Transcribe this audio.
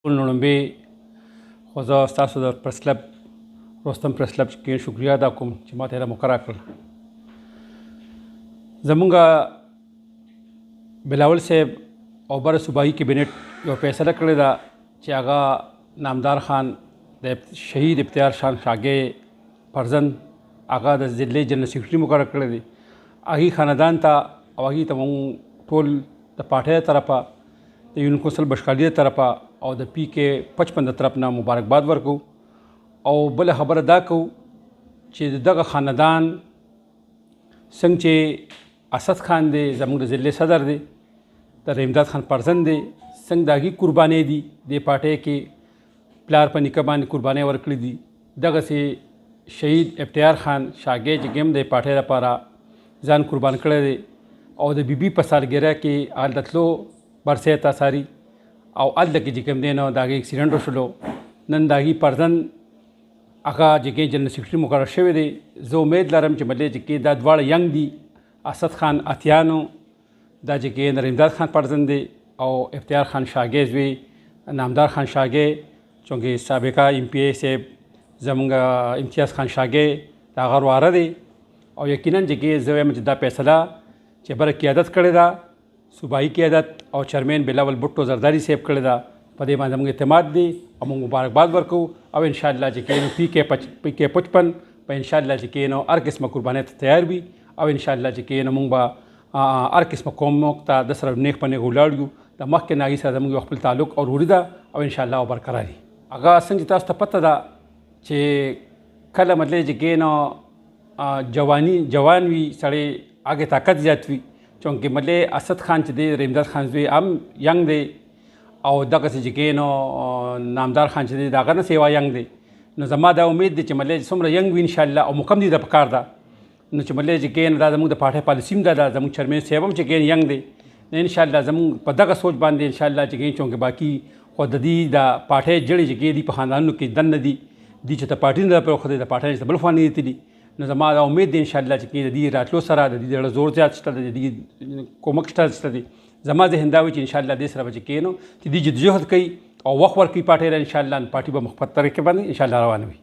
لومبي خو زه ستاسو د پریس کلب رستم پریس کلب کې شکریا ادا کوم چې ماته را مقرره کړل. زمونږ بلاول صاحب او بر صوبایي کابینټ یو فیصله کړې ده چې هغه نامدار خان د شهید افتخار خان شاګې فرزند هغه د ضلع جنرال سیکرټري مقرر کړی دی. هغې خاندان ته او هغې ته مونږ ټول د پارټۍ طرفه د یونین کونسل بشکالي د طرفه او د پی کې 55 د طرف نه مبارکباد ورکو او بله خبره دا کوو چې دغه خاندان څنګه چې اسد خان دی زموږ د ضلع صدر دی د رحیمداد خان فرزند دی څنګه د هغې قربانۍ دي دې پارټۍ کې پلار په نیکه باندې قربانۍ ورکړي دي دغسې شهید افتخار خان شاګې چې کوم د پارټۍ لپاره ځان قربان کړی دی او د بي بي په سالګرې کې هلته تلو برسۍ ته ساري او هلته کې چې کوم دی نو د هغې اکسیډنټ وشولو نن د هغې فرزند هغه چې کې جنرال سیکرټري مقرر شوی دی. زه امید لرم چې مطلب چې کې دا دواړه ینګ دي اسد خان اتیانو دا چې کې رحیمداد خان فرزند دی او افتخار خان شاګې زوی نامدار خان شاګې چونکې سابقه ایم پی ای صاحب زموږ امتیاز خان شاګې د هغه ورواره دی او یقینا چې کې زه وایم چې دا فیصله چې بره قیادت کړې ده صوبایي قیادت او چیرمین بلاول بټو زرداري صاحب کړې ده په دې باندې موږ اعتماد دی او موږ مبارکباد ورکوو او انشاءالله چې کې پی کې 55 په انشاءالله چې کې نو هر قسمه قربانۍ ته تیار وي او انشاءالله چې کې نو موږ به هر قسمه قوم ته د سره نیک په نیک ولاړ یو د مخکې نه هغې سره زموږ یو خپل تعلق او روړي ده او انشاءالله برقرار وي. هغه څنګه چې تاسو ته پته ده چې کله مطلب چې کې نو جوان وي سړی هغې طاقت زیات وي چونکې مطلب اسد خان چې دی رحیمداد خان زوی هم ینګ دی او دغسې چې کې نو نامدار خان چې دی د هغه نه سیوا ینګ دی نو زما دا امید دی چې مطلب څومره ینګ وي انشاءالله او مقام دی د پکار ده نو چې مطلب چې کې دا زموږ د پارټۍ پالیسي هم ده زموږ چیرمین صاحب هم چې کې ینګ دی نو انشاءالله زموږ په دغه سوچ باندې انشاءالله چې کې چونکې باقي خو د دې د پارټۍ جړې چې کې دي په خاندانونو کې دننه دي دي چې د پارټۍ نه پرېښودی د پارټۍ نه بل خوا نه دي تللي نو زما دا امید دی انشاءالله چې کې د دې راتلو سره د دې زور زیات شته د دې کومک شته دی زما ذهن دا وي چې انشاءالله دې سره به چې کې نو چې دې جدوجهد کوي او وخت ورکوي پارټۍ له انشاءالله پارټۍ به مخ په طریقې باندې انشاءالله روانه وي.